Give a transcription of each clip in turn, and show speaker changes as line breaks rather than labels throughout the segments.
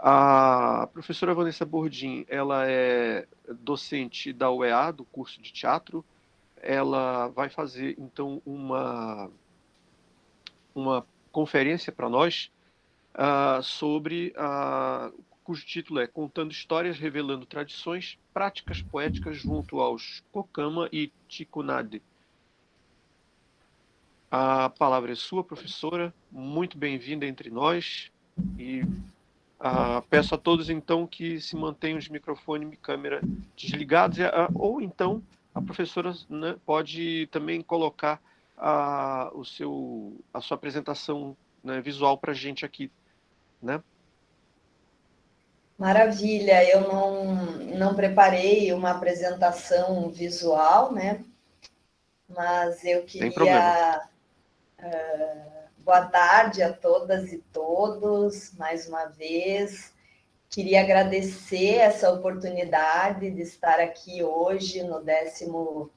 A professora Vanessa Bordim, ela é docente da UEA, do curso de teatro. Ela vai fazer, então, uma conferência para nós sobre, cujo título é Contando Histórias, Revelando Tradições, Práticas Poéticas junto aos Kokama e Tikunade. A palavra é sua, professora. Muito bem-vinda entre nós. E peço a todos, então, que se mantenham os microfone e câmera desligados, ou então a professora, né, pode também colocar a sua apresentação, né, visual para a gente aqui, né?
Maravilha, eu não preparei uma apresentação visual, né? Mas eu
Sem problema.
queria. Boa tarde a todas e todos, mais uma vez. Queria agradecer essa oportunidade de estar aqui hoje no 10º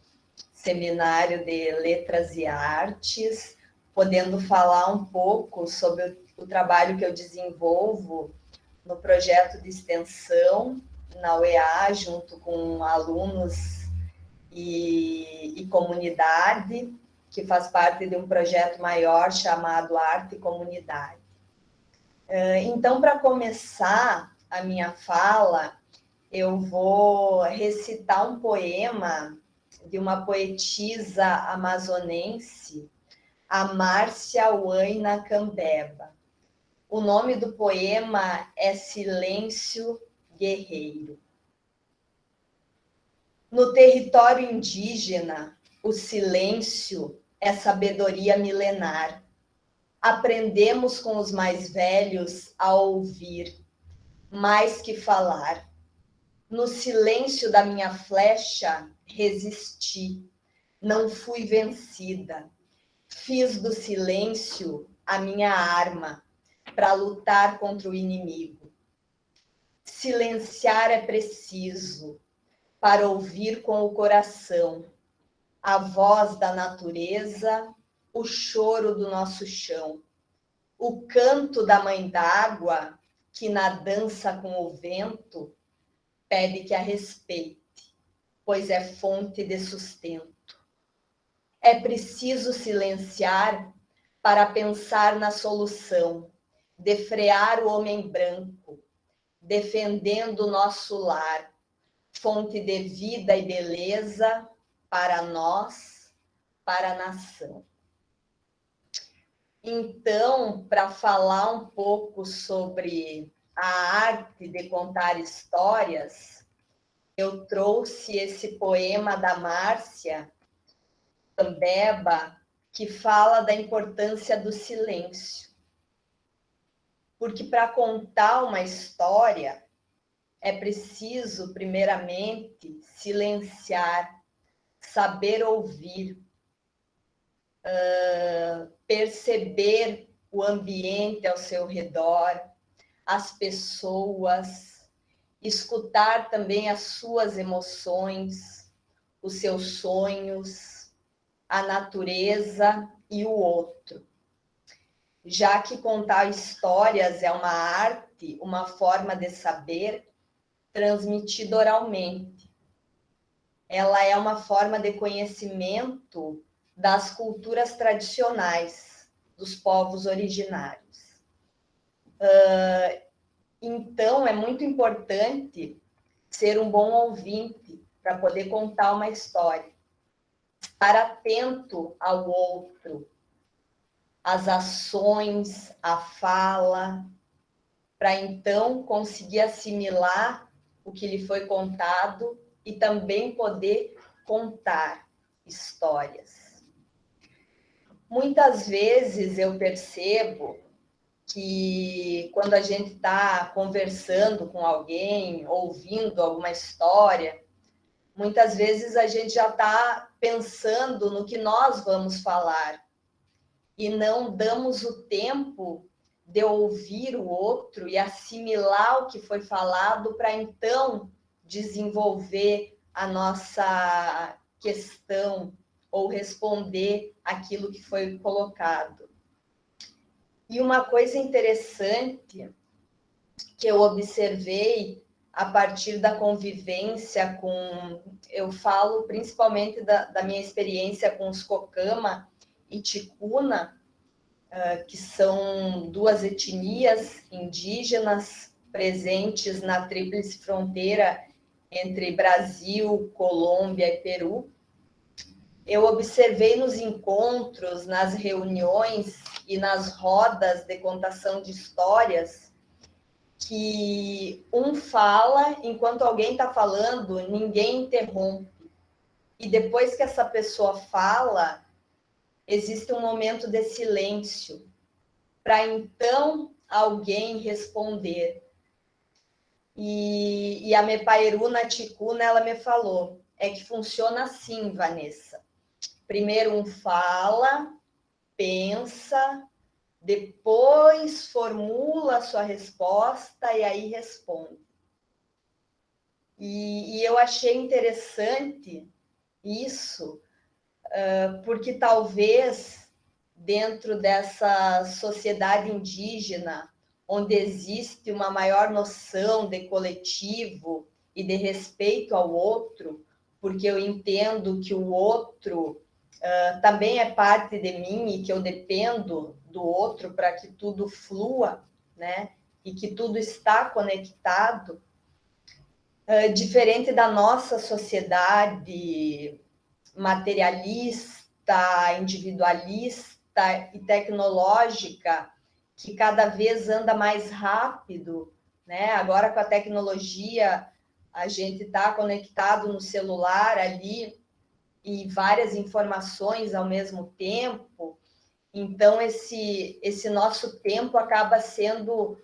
Seminário de Letras e Artes, podendo falar um pouco sobre o trabalho que eu desenvolvo no projeto de extensão na UEA, junto com alunos e comunidade, que faz parte de um projeto maior chamado Arte e Comunidade. Então, para começar a minha fala, eu vou recitar um poema de uma poetisa amazonense, a Márcia Huayna Cambeba. O nome do poema é Silêncio Guerreiro. No território indígena, o silêncio é sabedoria milenar. Aprendemos com os mais velhos a ouvir, mais que falar. No silêncio da minha flecha, resisti, não fui vencida. Fiz do silêncio a minha arma para lutar contra o inimigo. Silenciar é preciso para ouvir com o coração a voz da natureza, o choro do nosso chão, o canto da mãe d'água que na dança com o vento pede que a respeite, pois é fonte de sustento. É preciso silenciar para pensar na solução, de frear o homem branco, defendendo o nosso lar, fonte de vida e beleza para nós, para a nação. Então, para falar um pouco sobre a arte de contar histórias, eu trouxe esse poema da Márcia Cambeba, que fala da importância do silêncio. Porque para contar uma história, é preciso, primeiramente, silenciar, saber ouvir, perceber o ambiente ao seu redor, as pessoas, escutar também as suas emoções, os seus sonhos, a natureza e o outro. Já que contar histórias é uma arte, uma forma de saber transmitida oralmente. Ela é uma forma de conhecimento das culturas tradicionais dos povos originários. Então, é muito importante ser um bom ouvinte para poder contar uma história. Estar atento ao outro, às ações, à fala, para então conseguir assimilar o que lhe foi contado e também poder contar histórias. Muitas vezes eu percebo que quando a gente está conversando com alguém, ouvindo alguma história, muitas vezes a gente já está pensando no que nós vamos falar e não damos o tempo de ouvir o outro e assimilar o que foi falado para então desenvolver a nossa questão ou responder aquilo que foi colocado. E uma coisa interessante que eu observei a partir da convivência com... Eu falo principalmente da minha experiência com os Kokama e Ticuna, que são duas etnias indígenas presentes na tríplice fronteira entre Brasil, Colômbia e Peru. Eu observei nos encontros, nas reuniões e nas rodas de contação de histórias que um fala, enquanto alguém está falando, ninguém interrompe. E depois que essa pessoa fala, existe um momento de silêncio, para então alguém responder. E a Mepaeruna Ticuna, ela me falou, é que funciona assim, Vanessa. Primeiro um fala, pensa, depois formula a sua resposta e aí responde. E eu achei interessante isso, porque talvez dentro dessa sociedade indígena, onde existe uma maior noção de coletivo e de respeito ao outro, porque eu entendo que o outro também é parte de mim e que eu dependo do outro para que tudo flua, né? E que tudo está conectado, diferente da nossa sociedade materialista, individualista e tecnológica, que cada vez anda mais rápido, né? Agora com a tecnologia, a gente está conectado no celular ali e várias informações ao mesmo tempo. Então, esse nosso tempo acaba sendo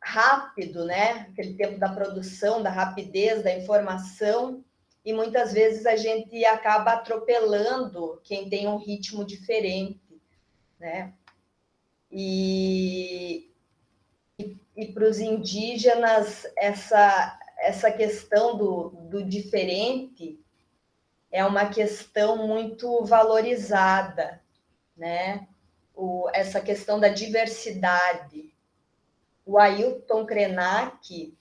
rápido, né? Aquele tempo da produção, da rapidez, da informação, e muitas vezes a gente acaba atropelando quem tem um ritmo diferente, né? E para os indígenas, essa questão do diferente é uma questão muito valorizada, né? Essa questão da diversidade. O Ailton Krenak,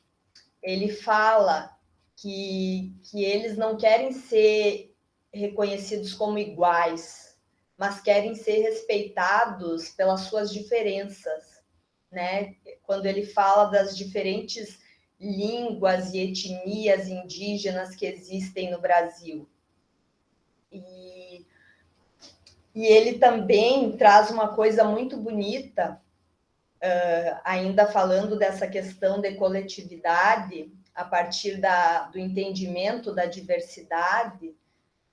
ele fala que eles não querem ser reconhecidos como iguais, mas querem ser respeitados pelas suas diferenças, né? Quando ele fala das diferentes línguas e etnias indígenas que existem no Brasil. E ele também traz uma coisa muito bonita, ainda falando dessa questão de coletividade, a partir do entendimento da diversidade,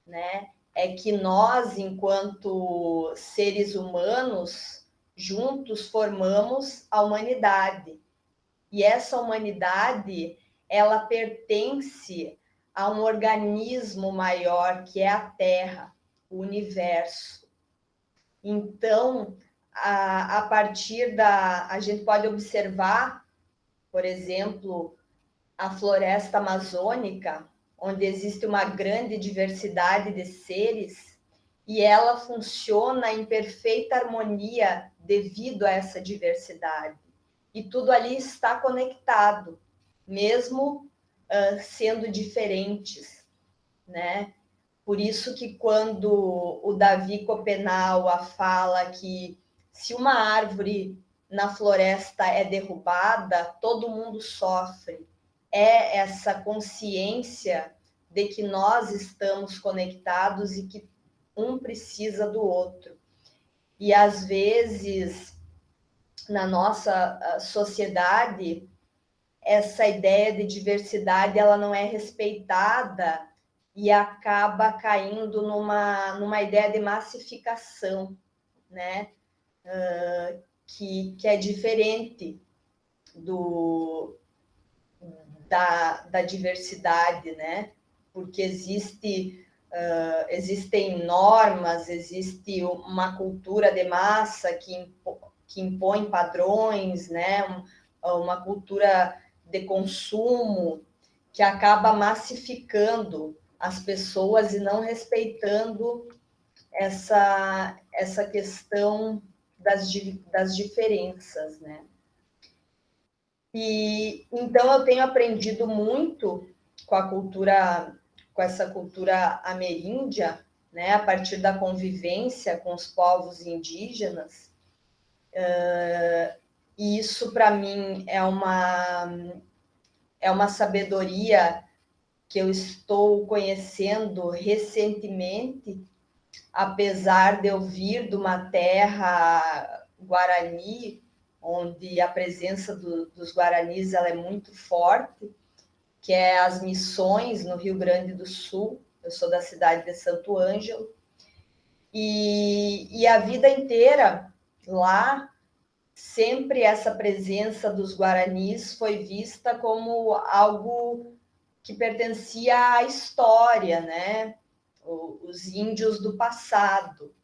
né? É que nós, enquanto seres humanos, juntos formamos a humanidade. E essa humanidade, ela pertence a um organismo maior, que é a Terra, o universo. Então, a partir a gente pode observar, por exemplo, a floresta amazônica, onde existe uma grande diversidade de seres, e ela funciona em perfeita harmonia devido a essa diversidade. E tudo ali está conectado, mesmo sendo diferentes, né? Por isso que quando o Davi Copenaua fala que se uma árvore na floresta é derrubada, todo mundo sofre. É essa consciência de que nós estamos conectados e que um precisa do outro. E às vezes, na nossa sociedade, essa ideia de diversidade ela não é respeitada e acaba caindo numa ideia de massificação, né? Que é diferente da diversidade, né? Porque existem normas, existe uma cultura de massa que impõe padrões, né? Uma cultura de consumo que acaba massificando as pessoas e não respeitando essa questão das diferenças, né? E então eu tenho aprendido muito com a cultura, com essa cultura ameríndia, né, a partir da convivência com os povos indígenas. E isso para mim é uma sabedoria que eu estou conhecendo recentemente, apesar de eu vir de uma terra guarani, onde a presença dos guaranis ela é muito forte, que é as Missões, no Rio Grande do Sul. Eu sou da cidade de Santo Ângelo. E a vida inteira lá, sempre essa presença dos guaranis foi vista como algo que pertencia à história, né? Os índios do passado.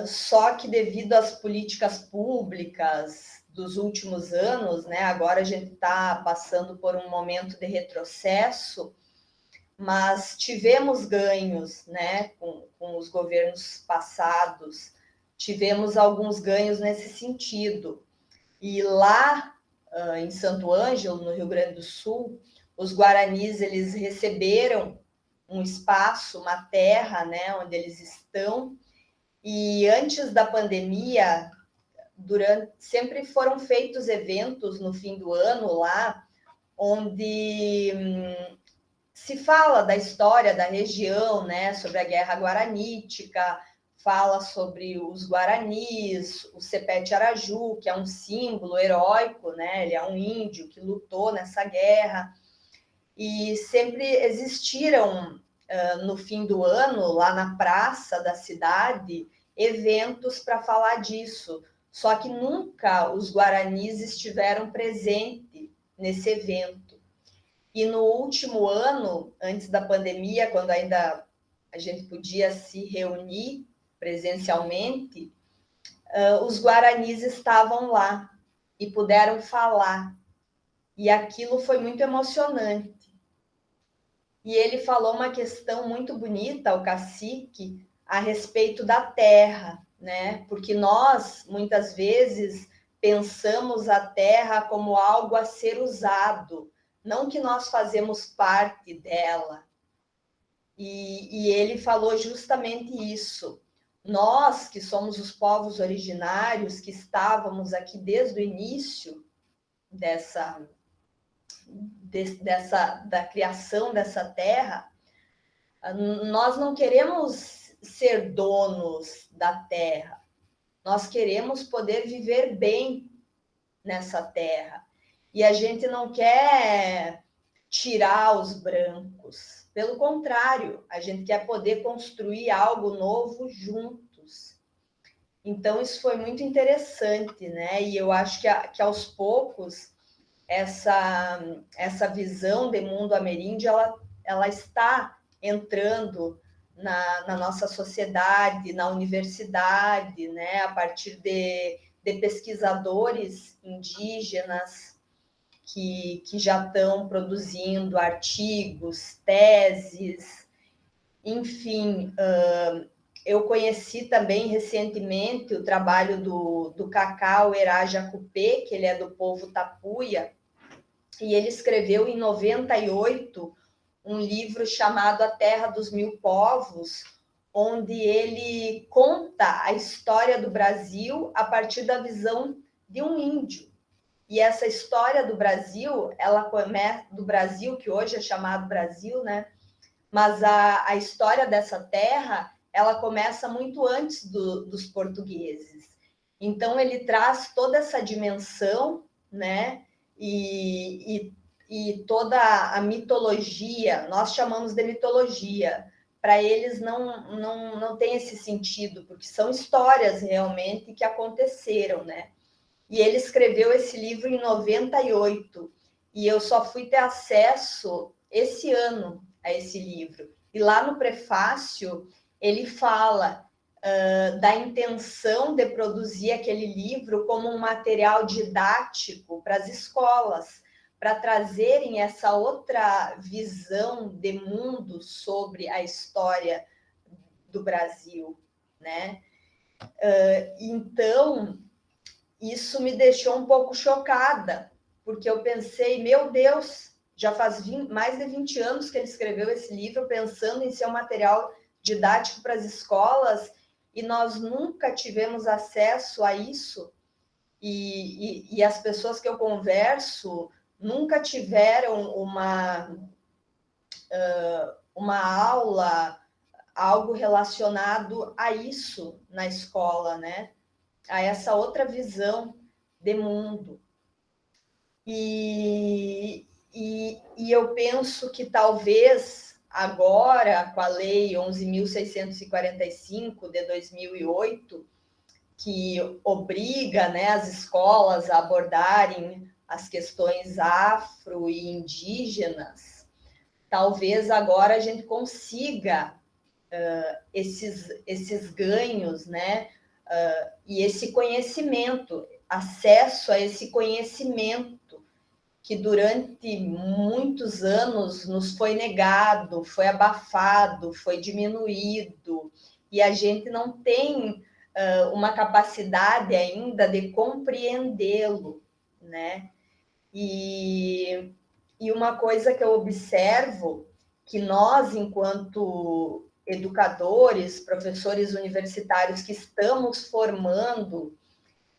Só que devido às políticas públicas dos últimos anos, né? Agora a gente está passando por um momento de retrocesso, mas tivemos ganhos, né? Com os governos passados, tivemos alguns ganhos nesse sentido. E lá em Santo Ângelo, no Rio Grande do Sul, os guaranis eles receberam um espaço, uma terra, né, onde eles estão. E antes da pandemia, sempre foram feitos eventos no fim do ano lá, onde se fala da história da região, né, sobre a Guerra Guaranítica, fala sobre os guaranis, o Cepete Araju, que é um símbolo heróico, né? Ele é um índio que lutou nessa guerra. E sempre existiram, no fim do ano, lá na praça da cidade, eventos para falar disso. Só que nunca os guaranis estiveram presentes nesse evento. E no último ano, antes da pandemia, quando ainda a gente podia se reunir presencialmente, os guaranis estavam lá e puderam falar. E aquilo foi muito emocionante. E ele falou uma questão muito bonita, o cacique, a respeito da terra, né? Porque nós, muitas vezes, pensamos a terra como algo a ser usado, não que nós fazemos parte dela. E ele falou justamente isso. Nós, que somos os povos originários, que estávamos aqui desde o início da criação dessa terra, nós não queremos ser donos da terra, nós queremos poder viver bem nessa terra. E a gente não quer tirar os brancos, pelo contrário, a gente quer poder construir algo novo juntos. Então, isso foi muito interessante, né? E eu acho que aos poucos, essa visão de mundo ameríndio, ela está entrando na nossa sociedade, na universidade, né? A partir de pesquisadores indígenas que já estão produzindo artigos, teses, enfim. Eu conheci também recentemente o trabalho do Cacau Erajacupé, que ele é do povo Tapuia, e ele escreveu em 98 um livro chamado A Terra dos Mil Povos, onde ele conta a história do Brasil a partir da visão de um índio. E essa história do Brasil, ela começa do Brasil, que hoje é chamado Brasil, né? Mas a história dessa terra, ela começa muito antes dos portugueses. Então, ele traz toda essa dimensão, né? E toda a mitologia, nós chamamos de mitologia, para eles não tem esse sentido, porque são histórias realmente que aconteceram, né? E ele escreveu esse livro em 98, e eu só fui ter acesso esse ano a esse livro. E lá no prefácio, ele fala da intenção de produzir aquele livro como um material didático para as escolas, para trazerem essa outra visão de mundo sobre a história do Brasil, né? Então, isso me deixou um pouco chocada, porque eu pensei, meu Deus, já faz mais de 20 anos que ele escreveu esse livro, pensando em ser um material didático para as escolas, e nós nunca tivemos acesso a isso, e as pessoas que eu converso nunca tiveram uma aula, algo relacionado a isso na escola, né? A essa outra visão de mundo. E eu penso que talvez agora, com a Lei 11.645 de 2008, que obriga, né, as escolas a abordarem as questões afro e indígenas, talvez agora a gente consiga esses ganhos, né, e esse conhecimento, acesso a esse conhecimento que durante muitos anos nos foi negado, foi abafado, foi diminuído, e a gente não tem uma capacidade ainda de compreendê-lo, né? E uma coisa que eu observo, que nós, enquanto educadores, professores universitários que estamos formando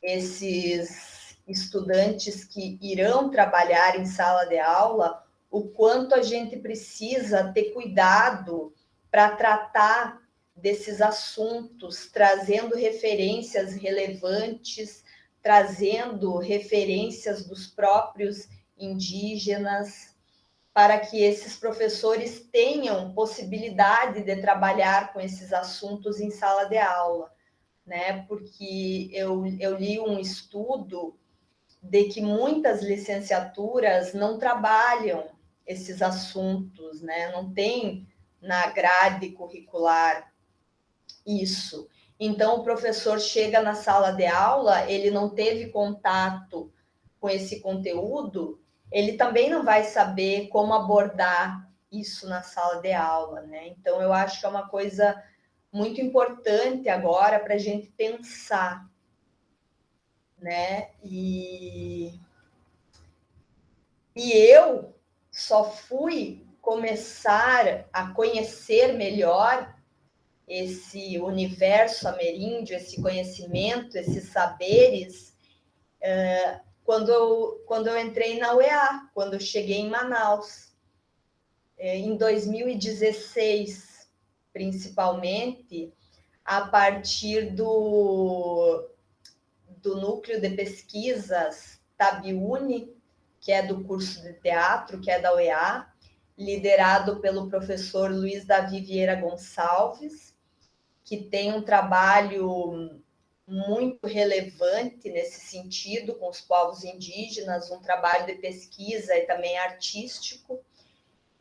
esses estudantes que irão trabalhar em sala de aula, o quanto a gente precisa ter cuidado para tratar desses assuntos, trazendo referências relevantes, trazendo referências dos próprios indígenas, para que esses professores tenham possibilidade de trabalhar com esses assuntos em sala de aula, né? Porque eu li um estudo de que muitas licenciaturas não trabalham esses assuntos, né? Não tem na grade curricular isso. Então, o professor chega na sala de aula, ele não teve contato com esse conteúdo, ele também não vai saber como abordar isso na sala de aula, né? Então, eu acho que é uma coisa muito importante agora para a gente pensar, né? E eu só fui começar a conhecer melhor esse universo ameríndio, esse conhecimento, esses saberes, quando eu entrei na UEA, quando eu cheguei em Manaus. Em 2016, principalmente, a partir do Núcleo de Pesquisas Tabiúni, que é do curso de teatro, que é da UEA, liderado pelo professor Luiz Davi Vieira Gonçalves, que tem um trabalho muito relevante nesse sentido com os povos indígenas, um trabalho de pesquisa e também artístico.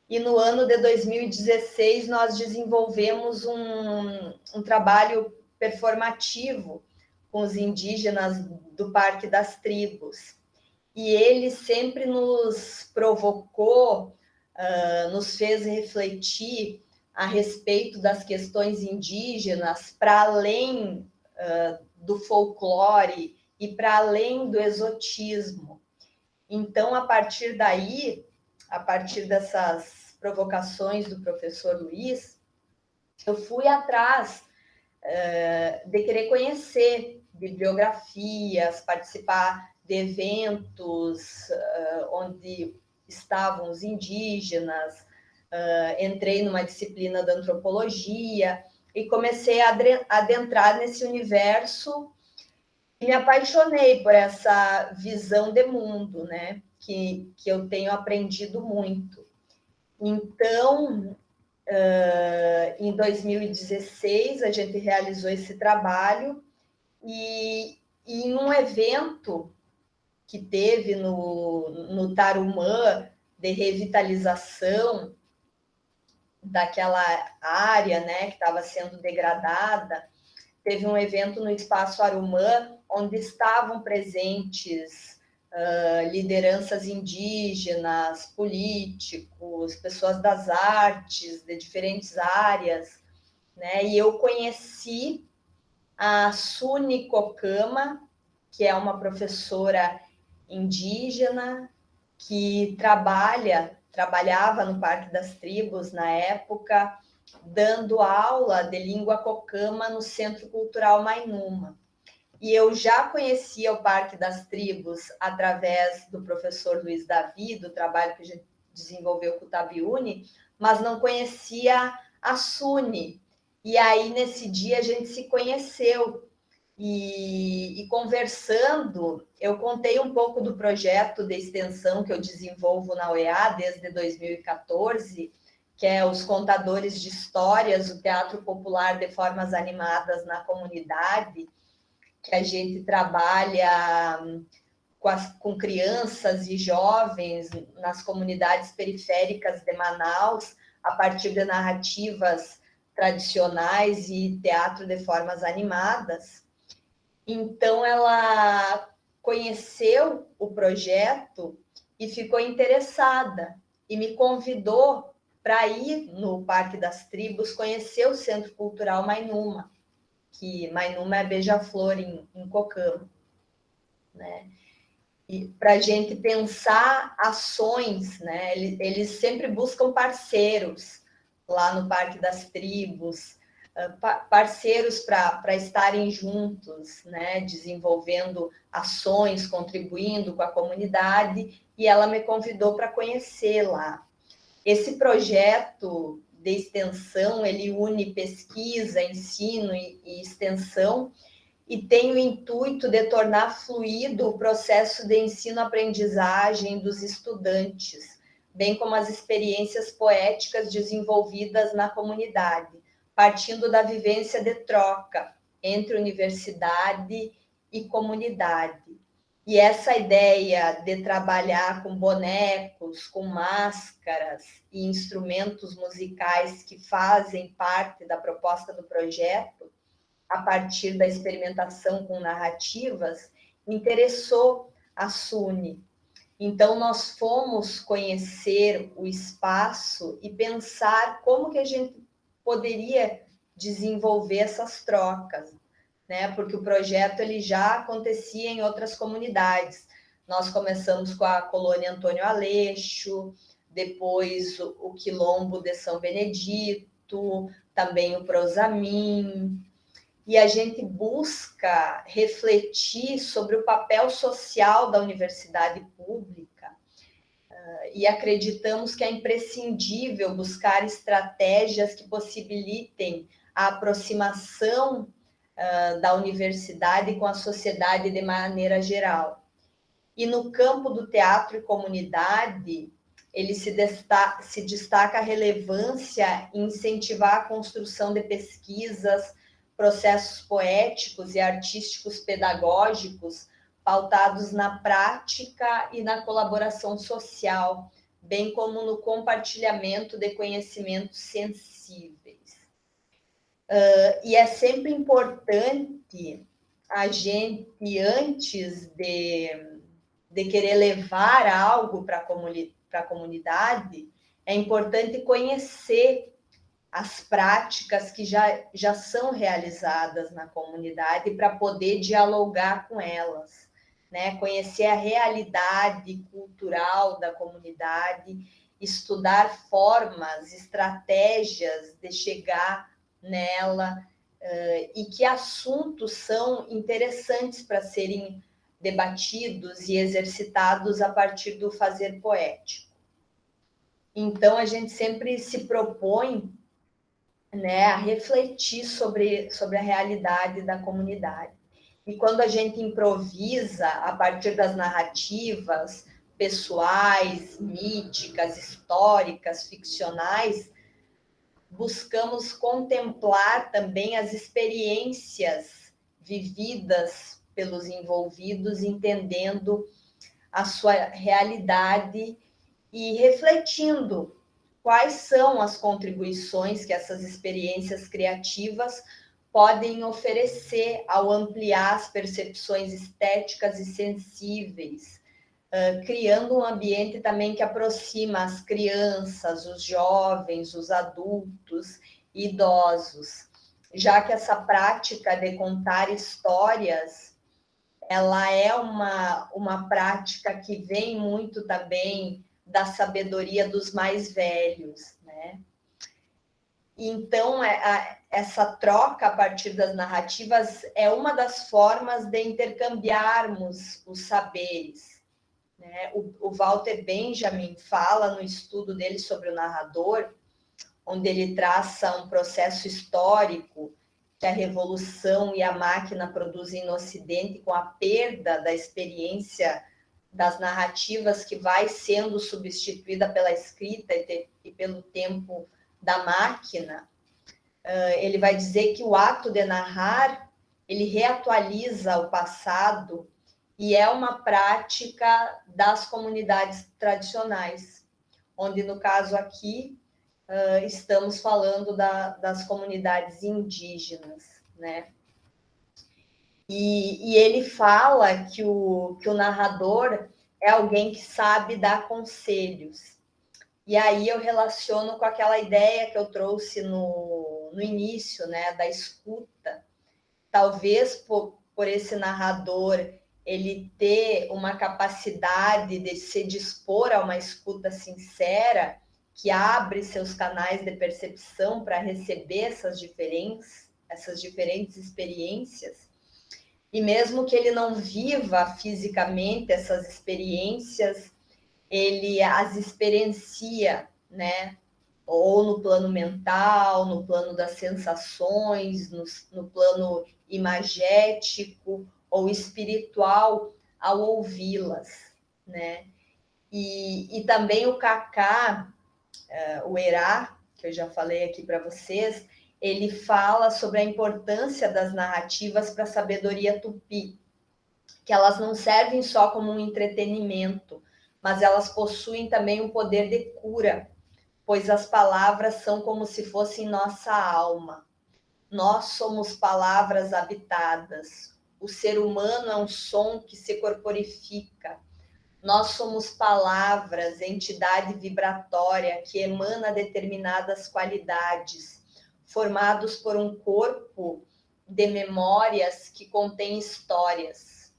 E no ano de 2016 nós desenvolvemos um trabalho performativo com os indígenas do Parque das Tribos. E ele sempre nos provocou, nos fez refletir a respeito das questões indígenas para além do folclore e para além do exotismo. Então, a partir daí, a partir dessas provocações do professor Luiz, eu fui atrás de querer conhecer bibliografias, participar de eventos onde estavam os indígenas, entrei numa disciplina da antropologia e comecei a adentrar nesse universo e me apaixonei por essa visão de mundo, né? Que eu tenho aprendido muito. Então, em 2016, a gente realizou esse trabalho e em um evento que teve no Tarumã de revitalização daquela área, né, que estava sendo degradada, teve um evento no Espaço Arumã, onde estavam presentes lideranças indígenas, políticos, pessoas das artes, de diferentes áreas, né? E eu conheci a Suni Kokama, que é uma indígena que trabalhava no Parque das Tribos na época, dando aula de língua cocama no Centro Cultural Mainuma. E eu já conhecia o Parque das Tribos através do professor Luiz Davi, do trabalho que a gente desenvolveu com o Tabiuni, mas não conhecia a SUNE. E aí, nesse dia, a gente se conheceu. E conversando, eu contei um pouco do projeto de extensão que eu desenvolvo na UEA desde 2014, que é os Contadores de Histórias, o Teatro Popular de Formas Animadas na Comunidade, que a gente trabalha com crianças e jovens nas comunidades periféricas de Manaus, a partir de narrativas tradicionais e teatro de formas animadas. Então, ela conheceu o projeto e ficou interessada e me convidou para ir no Parque das Tribos conhecer o Centro Cultural Mainuma, que Mainuma é beija-flor em Cocama, né? E para a gente pensar ações, né? Eles sempre buscam parceiros lá no Parque das Tribos, parceiros para estarem juntos, né? Desenvolvendo ações, contribuindo com a comunidade, e ela me convidou para conhecer lá. Esse projeto de extensão, ele une pesquisa, ensino e extensão, e tem o intuito de tornar fluido o processo de ensino-aprendizagem dos estudantes, bem como as experiências poéticas desenvolvidas na comunidade, partindo da vivência de troca entre universidade e comunidade. E essa ideia de trabalhar com bonecos, com máscaras e instrumentos musicais que fazem parte da proposta do projeto, a partir da experimentação com narrativas, interessou a SUNE. Então, nós fomos conhecer o espaço e pensar como que a gente poderia desenvolver essas trocas, né? Porque o projeto ele já acontecia em outras comunidades. Nós começamos com a colônia Antônio Aleixo, depois o Quilombo de São Benedito, também o Prosamin, e a gente busca refletir sobre o papel social da universidade pública, e acreditamos que é imprescindível buscar estratégias que possibilitem a aproximação da universidade com a sociedade de maneira geral. E no campo do teatro e comunidade, ele se destaca a relevância em incentivar a construção de pesquisas, processos poéticos e artísticos pedagógicos pautados na prática e na colaboração social, bem como no compartilhamento de conhecimentos sensíveis. E é sempre importante a gente, antes de querer levar algo para a comunidade, é importante conhecer as práticas que já são realizadas na comunidade para poder dialogar com elas, né? Conhecer a realidade cultural da comunidade, estudar formas, estratégias de chegar nela, e que assuntos são interessantes para serem debatidos e exercitados a partir do fazer poético. Então, a gente sempre se propõe, né, a refletir sobre a realidade da comunidade. E quando a gente improvisa a partir das narrativas pessoais, míticas, históricas, ficcionais, buscamos contemplar também as experiências vividas pelos envolvidos, entendendo a sua realidade e refletindo quais são as contribuições que essas experiências criativas podem oferecer ao ampliar as percepções estéticas e sensíveis, criando um ambiente também que aproxima as crianças, os jovens, os adultos e idosos, já que essa prática de contar histórias ela é uma prática que vem muito também da sabedoria dos mais velhos, né? Então, essa troca a partir das narrativas é uma das formas de intercambiarmos os saberes, né? O Walter Benjamin fala no estudo dele sobre o narrador, onde ele traça um processo histórico que a revolução e a máquina produzem no Ocidente, com a perda da experiência das narrativas que vai sendo substituída pela escrita e pelo tempo da máquina. Ele vai dizer que o ato de narrar, ele reatualiza o passado e é uma prática das comunidades tradicionais, onde, no caso aqui, estamos falando das comunidades indígenas, né? E ele fala que o narrador é alguém que sabe dar conselhos. E aí eu relaciono com aquela ideia que eu trouxe no início, né, da escuta. Talvez por esse narrador ele ter uma capacidade de se dispor a uma escuta sincera, que abre seus canais de percepção para receber essas diferentes experiências. E mesmo que ele não viva fisicamente essas experiências, ele as experiencia, né? Ou no plano mental, no plano das sensações, no plano imagético ou espiritual ao ouvi-las, né? E também o Kaká, o Erá, que eu já falei aqui para vocês, ele fala sobre a importância das narrativas para a sabedoria tupi, que elas não servem só como um entretenimento, mas elas possuem também um poder de cura, pois as palavras são como se fossem nossa alma. Nós somos palavras habitadas. O ser humano é um som que se corporifica. Nós somos palavras, entidade vibratória que emana determinadas qualidades, formados por um corpo de memórias que contém histórias.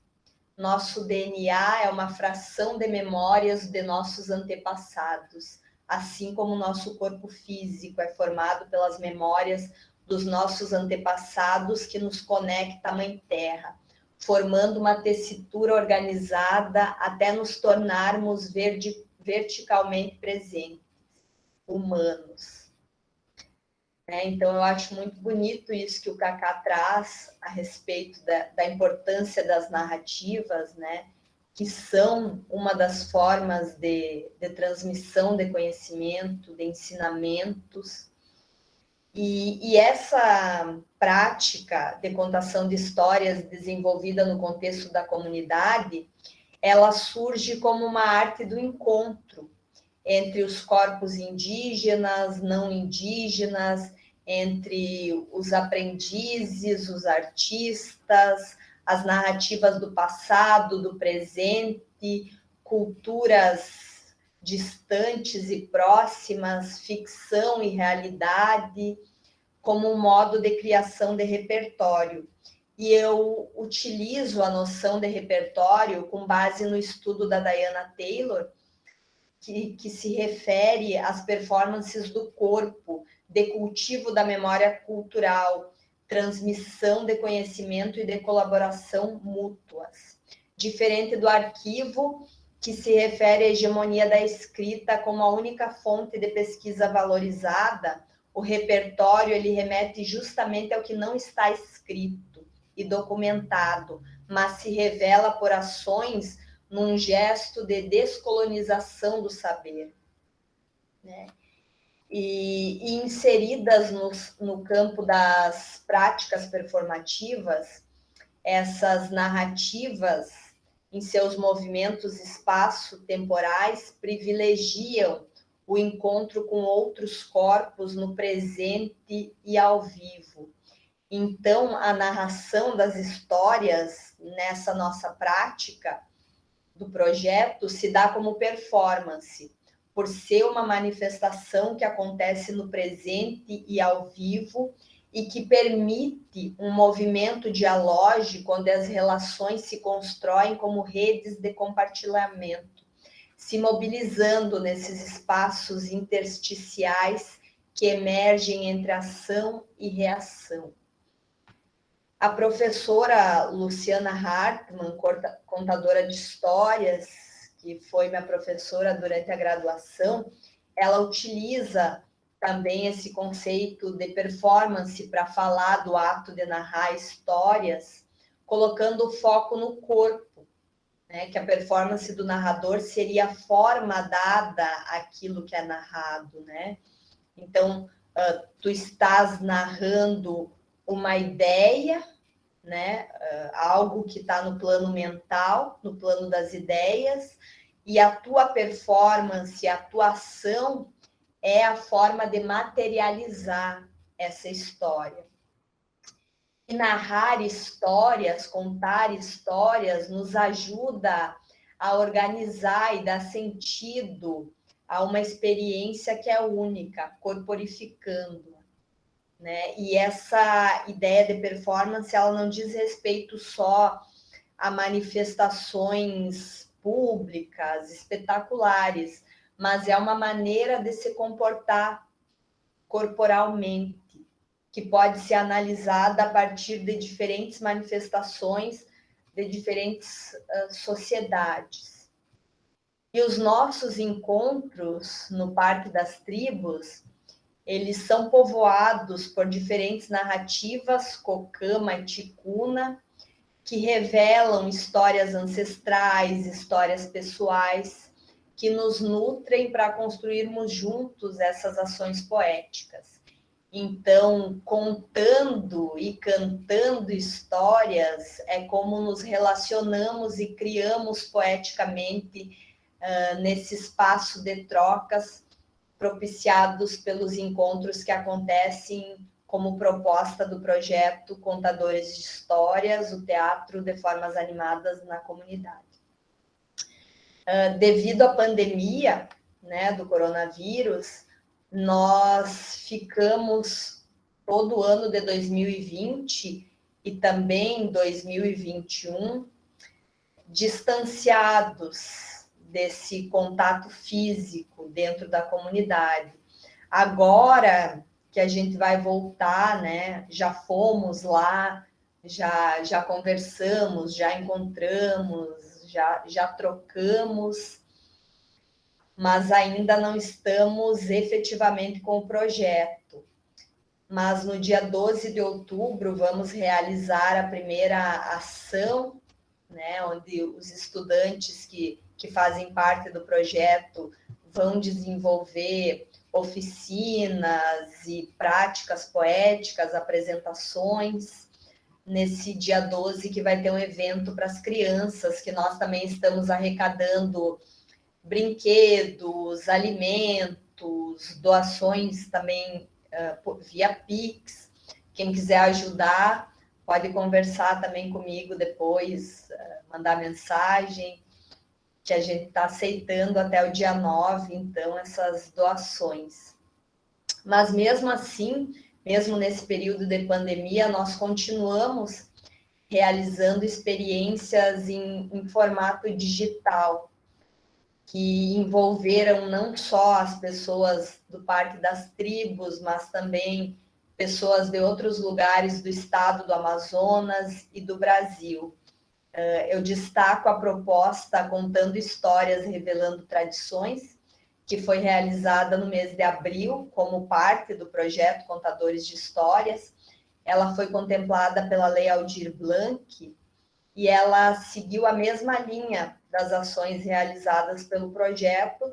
Nosso DNA é uma fração de memórias de nossos antepassados, assim como o nosso corpo físico é formado pelas memórias dos nossos antepassados que nos conecta à Mãe Terra, formando uma tessitura organizada até nos tornarmos verticalmente presentes, humanos. Então, eu acho muito bonito isso que o Kaká traz a respeito da importância das narrativas, né? Que são uma das formas de transmissão de conhecimento, de ensinamentos. E essa prática de contação de histórias desenvolvida no contexto da comunidade, ela surge como uma arte do encontro entre os corpos indígenas, não indígenas, entre os aprendizes, os artistas, as narrativas do passado, do presente, culturas distantes e próximas, ficção e realidade, como um modo de criação de repertório. E eu utilizo a noção de repertório com base no estudo da Diana Taylor, que se refere às performances do corpo, de cultivo da memória cultural, transmissão de conhecimento e de colaboração mútuas. Diferente do arquivo, que se refere à hegemonia da escrita como a única fonte de pesquisa valorizada, o repertório ele remete justamente ao que não está escrito e documentado, mas se revela por ações num gesto de descolonização do saber, né? E inseridas no campo das práticas performativas, essas narrativas, em seus movimentos espaço-temporais, privilegiam o encontro com outros corpos no presente e ao vivo. Então, a narração das histórias nessa nossa prática do projeto se dá como performance, por ser uma manifestação que acontece no presente e ao vivo e que permite um movimento dialógico onde as relações se constroem como redes de compartilhamento, se mobilizando nesses espaços intersticiais que emergem entre ação e reação. A professora Luciana Hartmann, contadora de histórias, que foi minha professora durante a graduação, ela utiliza também esse conceito de performance para falar do ato de narrar histórias, colocando o foco no corpo, né? Que a performance do narrador seria a forma dada àquilo que é narrado, né? Então, tu estás narrando uma ideia, né? Algo que está no plano mental, no plano das ideias, e a tua performance, a tua ação é a forma de materializar essa história. E narrar histórias, contar histórias, nos ajuda a organizar e dar sentido a uma experiência que é única, corporificando, né? E essa ideia de performance, ela não diz respeito só a manifestações públicas, espetaculares, mas é uma maneira de se comportar corporalmente, que pode ser analisada a partir de diferentes manifestações de diferentes sociedades. E os nossos encontros no Parque das Tribos, eles são povoados por diferentes narrativas, cocama e ticuna, que revelam histórias ancestrais, histórias pessoais, que nos nutrem para construirmos juntos essas ações poéticas. Então, contando e cantando histórias é como nos relacionamos e criamos poeticamente nesse espaço de trocas propiciados pelos encontros que acontecem como proposta do projeto Contadores de Histórias, o teatro de formas animadas na comunidade. Devido à pandemia, né, do coronavírus, nós ficamos todo o ano de 2020 e também 2021 distanciados desse contato físico dentro da comunidade. Agora que a gente vai voltar, né? Já fomos lá, já conversamos, já encontramos, já trocamos, mas ainda não estamos efetivamente com o projeto. Mas no dia 12 de outubro vamos realizar a primeira ação, né, onde os estudantes que fazem parte do projeto vão desenvolver oficinas e práticas poéticas, apresentações. Nesse dia 12 que vai ter um evento para as crianças, que nós também estamos arrecadando brinquedos, alimentos, doações também via Pix. Quem quiser ajudar, pode conversar também comigo depois, mandar mensagem, que a gente está aceitando até o dia 9, então, essas doações. Mas mesmo assim, mesmo nesse período de pandemia, nós continuamos realizando experiências em formato digital, que envolveram não só as pessoas do Parque das Tribos, mas também pessoas de outros lugares do estado do Amazonas e do Brasil. Eu destaco a proposta Contando Histórias, Revelando Tradições, que foi realizada no mês de abril, como parte do projeto Contadores de Histórias. Ela foi contemplada pela Lei Aldir Blanc e ela seguiu a mesma linha das ações realizadas pelo projeto,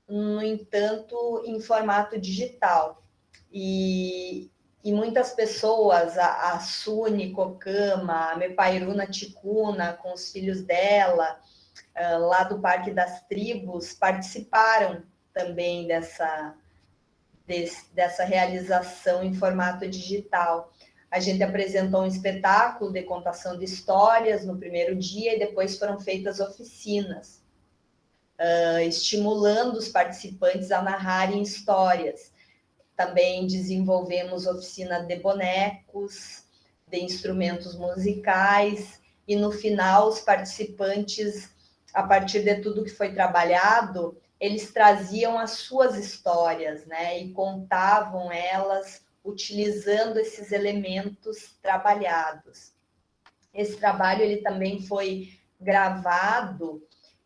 no entanto, em formato digital. E muitas pessoas, a Suni Cocama, a Mepairuna Ticuna, com os filhos dela, lá do Parque das Tribos, participaram também dessa realização em formato digital. A gente apresentou um espetáculo de contação de histórias no primeiro dia e depois foram feitas oficinas, estimulando os participantes a narrarem histórias. também desenvolvemos oficina de bonecos, de instrumentos musicais, e no final os participantes, a partir de tudo que foi trabalhado, eles traziam as suas histórias, né, e contavam elas utilizando esses elementos trabalhados. Esse trabalho ele também foi gravado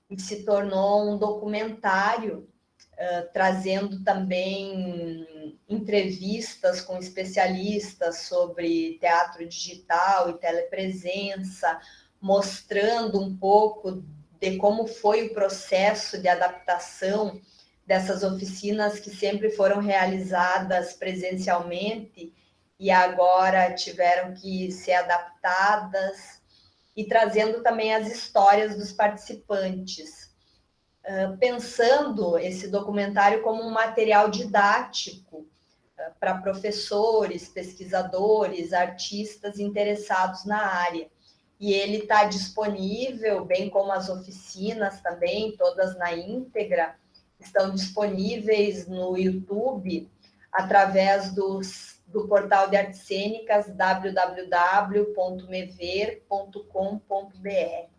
e se tornou um documentário, trazendo também entrevistas com especialistas sobre teatro digital e telepresença, mostrando um pouco de como foi o processo de adaptação dessas oficinas que sempre foram realizadas presencialmente e agora tiveram que ser adaptadas, e trazendo também as histórias dos participantes, pensando esse documentário como um material didático para professores, pesquisadores, artistas interessados na área. E ele está disponível, bem como as oficinas também, todas na íntegra, estão disponíveis no YouTube, através do portal de artes cênicas www.mever.com.br.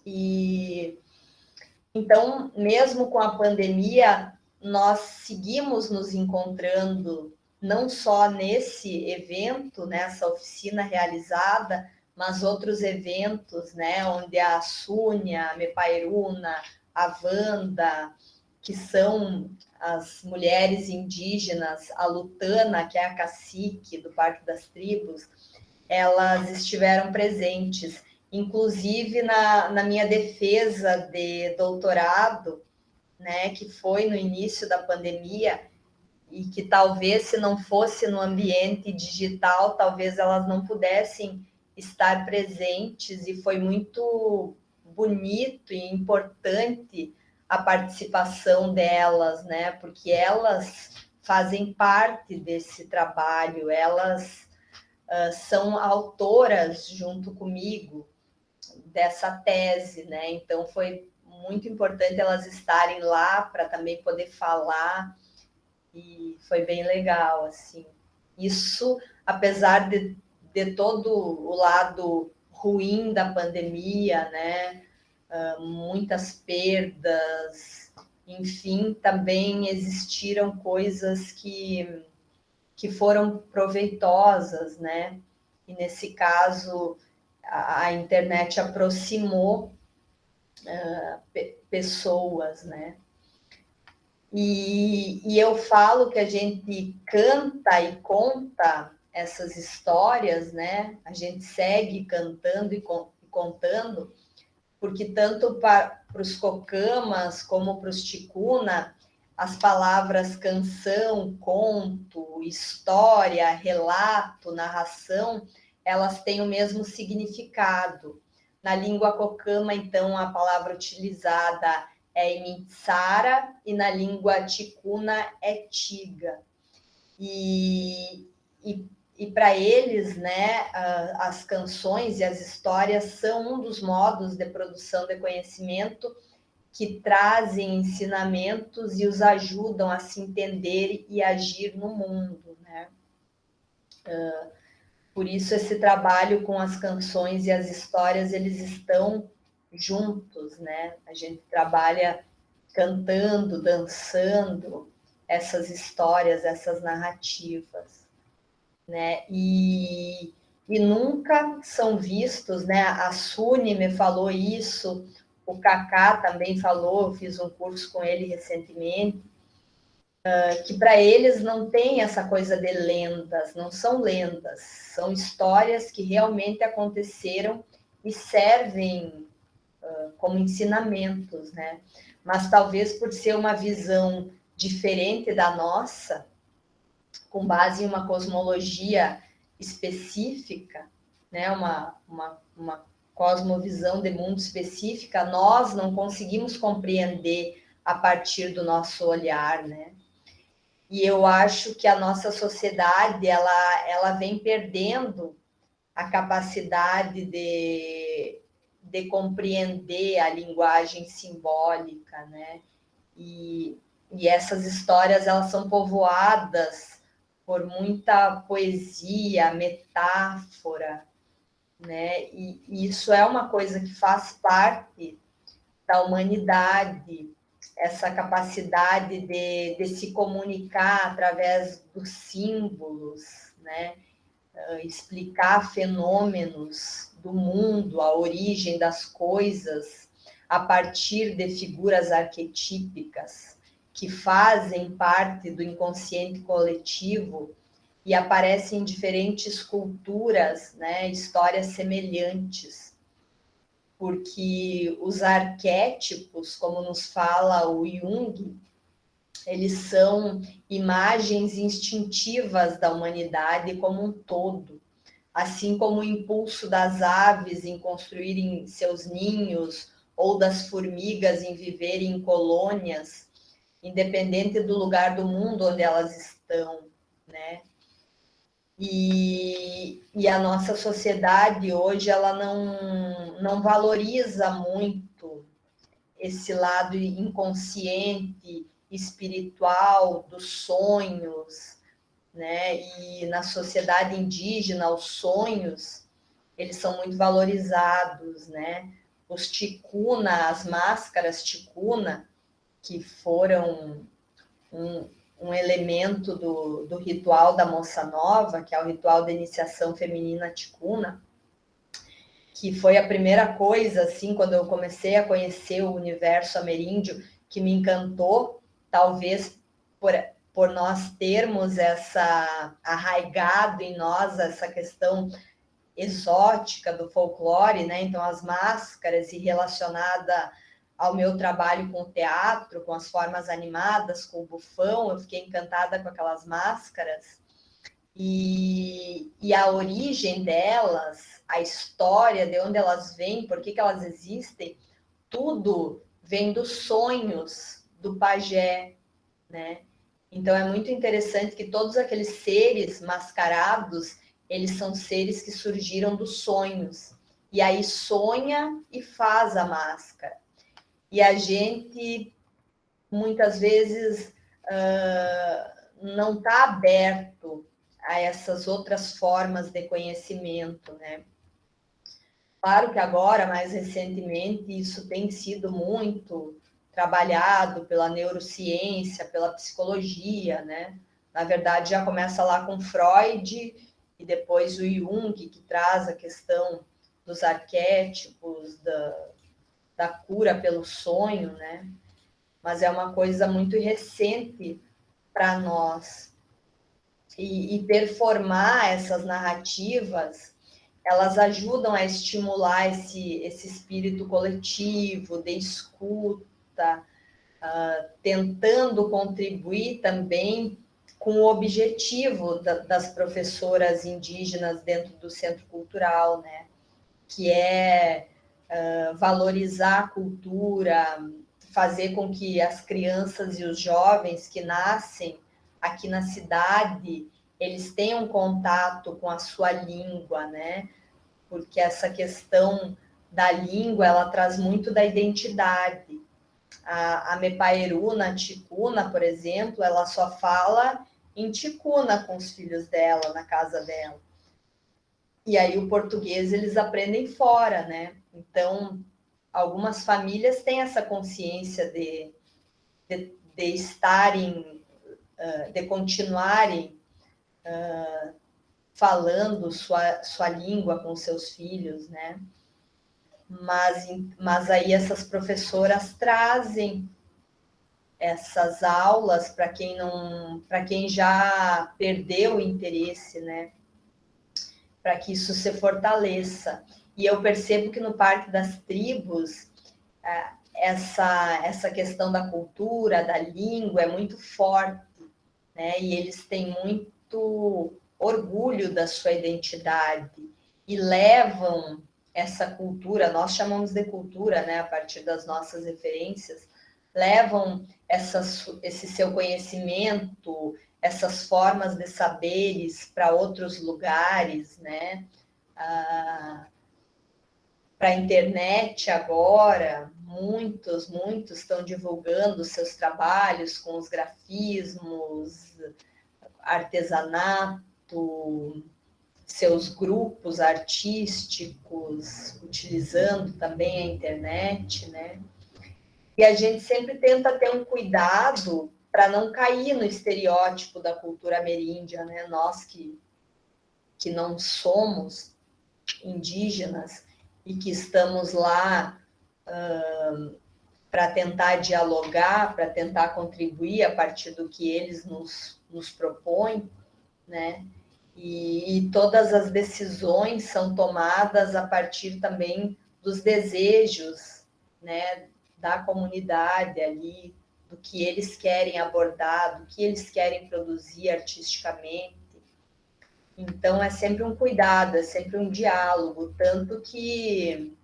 E então, mesmo com a pandemia, nós seguimos nos encontrando, não só nesse evento, nessa oficina realizada, mas outros eventos, né, onde a Súnia, a Mepairuna, a Wanda, que são as mulheres indígenas, a Lutana, que é a cacique do Parque das Tribos, elas estiveram presentes. Inclusive, na minha defesa de doutorado, né, que foi no início da pandemia, e que talvez, se não fosse no ambiente digital, talvez elas não pudessem estar presentes, e foi muito bonito e importante a participação delas, né, porque elas fazem parte desse trabalho, elas são autoras junto comigo dessa tese, né? Então foi muito importante elas estarem lá para também poder falar, e foi bem legal, assim. Isso, apesar de todo o lado ruim da pandemia, né? Muitas perdas, enfim, também existiram coisas que foram proveitosas, né? E nesse caso, a internet aproximou pessoas, né? E eu falo que a gente canta e conta essas histórias, né? A gente segue cantando e contando, porque tanto para os cocamas como para os ticuna, as palavras canção, conto, história, relato, narração, elas têm o mesmo significado. Na língua cocama, então, a palavra utilizada é imitsara, e na língua ticuna é tiga. E para eles, né, as canções e as histórias são um dos modos de produção de conhecimento que trazem ensinamentos e os ajudam a se entender e agir no mundo, né? Por isso esse trabalho com as canções e as histórias, eles estão juntos, né? A gente trabalha cantando, dançando essas histórias, essas narrativas, né? E nunca são vistos, né? A Suni me falou isso, o Kaká também falou, eu fiz um curso com ele recentemente, que para eles não tem essa coisa de lendas, não são lendas, são histórias que realmente aconteceram e servem como ensinamentos, né? Mas talvez por ser uma visão diferente da nossa, com base em uma cosmologia específica, né? Uma cosmovisão de mundo específica, nós não conseguimos compreender a partir do nosso olhar, né? E eu acho que a nossa sociedade, ela vem perdendo a capacidade de compreender a linguagem simbólica, né? E E essas histórias, elas são povoadas por muita poesia, metáfora, né? E isso é uma coisa que faz parte da humanidade, essa capacidade de se comunicar através dos símbolos, né? Explicar fenômenos do mundo, a origem das coisas, a partir de figuras arquetípicas que fazem parte do inconsciente coletivo e aparecem em diferentes culturas, né? Histórias semelhantes. Porque os arquétipos, como nos fala o Jung, eles são imagens instintivas da humanidade como um todo, assim como o impulso das aves em construírem seus ninhos ou das formigas em viverem em colônias, independente do lugar do mundo onde elas estão, né? E a nossa sociedade hoje, ela não valoriza muito esse lado inconsciente, espiritual, dos sonhos, né? E na sociedade indígena, os sonhos, eles são muito valorizados, né? Os ticuna, as máscaras ticuna, que foram um elemento do ritual da Moça Nova, que é o ritual de iniciação feminina ticuna, que foi a primeira coisa, assim, quando eu comecei a conhecer o universo ameríndio, que me encantou, talvez por nós termos essa arraigado em nós essa questão exótica do folclore, né? Então, as máscaras e relacionada ao meu trabalho com o teatro, com as formas animadas, com o bufão, eu fiquei encantada com aquelas máscaras. E a origem delas, a história, de onde elas vêm, por que elas existem, tudo vem dos sonhos do pajé, né? Então, é muito interessante que todos aqueles seres mascarados, eles são seres que surgiram dos sonhos. E aí sonha e faz a máscara. E a gente, muitas vezes, não está aberto a essas outras formas de conhecimento, né? Claro que agora, mais recentemente, isso tem sido muito trabalhado pela neurociência, pela psicologia, né? Na verdade, já começa lá com Freud e depois o Jung, que traz a questão dos arquétipos, da cura pelo sonho, né? Mas é uma coisa muito recente para nós. E performar essas narrativas, elas ajudam a estimular esse espírito coletivo, de escuta, tentando contribuir também com o objetivo das professoras indígenas dentro do Centro Cultural, né? Que é valorizar a cultura, fazer com que as crianças e os jovens que nascem aqui na cidade, eles tenham contato com a sua língua, né? Porque essa questão da língua, ela traz muito da identidade. A Mepaeruna, a Ticuna, por exemplo, ela só fala em Ticuna com os filhos dela, na casa dela. E aí o português eles aprendem fora, né? Então, algumas famílias têm essa consciência de estarem, de continuarem falando sua língua com seus filhos, né? Mas aí essas professoras trazem essas aulas para quem já perdeu o interesse, né? Para que isso se fortaleça. E eu percebo que no Parque das Tribos, essa questão da cultura, da língua é muito forte, né? E eles têm muito orgulho da sua identidade e levam essa cultura, nós chamamos de cultura, né? A partir das nossas referências, levam esse seu conhecimento, essas formas de saberes para outros lugares, né? Para a internet agora, muitos estão divulgando seus trabalhos com os grafismos, artesanato, seus grupos artísticos, utilizando também a internet, né? E a gente sempre tenta ter um cuidado para não cair no estereótipo da cultura ameríndia, né? Nós que não somos indígenas e que estamos lá para tentar dialogar, para tentar contribuir a partir do que eles nos propõem, né? E todas as decisões são tomadas a partir também dos desejos, né, da comunidade ali, do que eles querem abordar, do que eles querem produzir artisticamente. Então, é sempre um cuidado, é sempre um diálogo, tanto que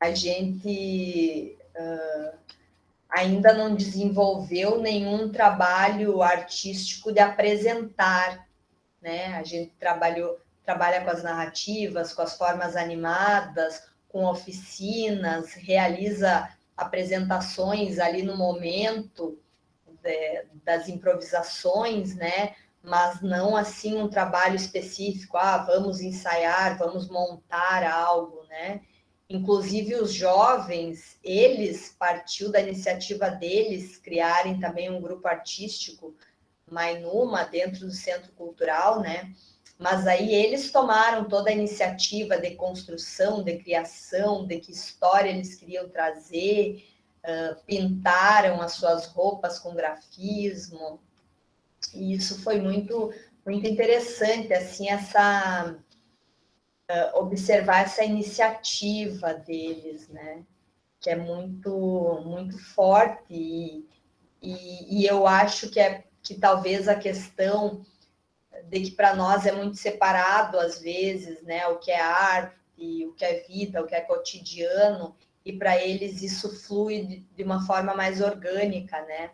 a gente ainda não desenvolveu nenhum trabalho artístico de apresentar, né? A gente trabalha com as narrativas, com as formas animadas, com oficinas, realiza apresentações ali no momento das improvisações, né? Mas não assim um trabalho específico, vamos ensaiar, vamos montar algo, né? Inclusive os jovens, eles partiu da iniciativa deles criarem também um grupo artístico, Mainuma, dentro do Centro Cultural, né? Mas aí eles tomaram toda a iniciativa de construção, de criação, de que história eles queriam trazer, pintaram as suas roupas com grafismo, e isso foi muito interessante, assim, observar essa iniciativa deles, né? Que é muito forte, e eu acho que talvez a questão de que para nós é muito separado, às vezes, né? O que é arte, o que é vida, o que é cotidiano, e para eles isso flui de uma forma mais orgânica, né?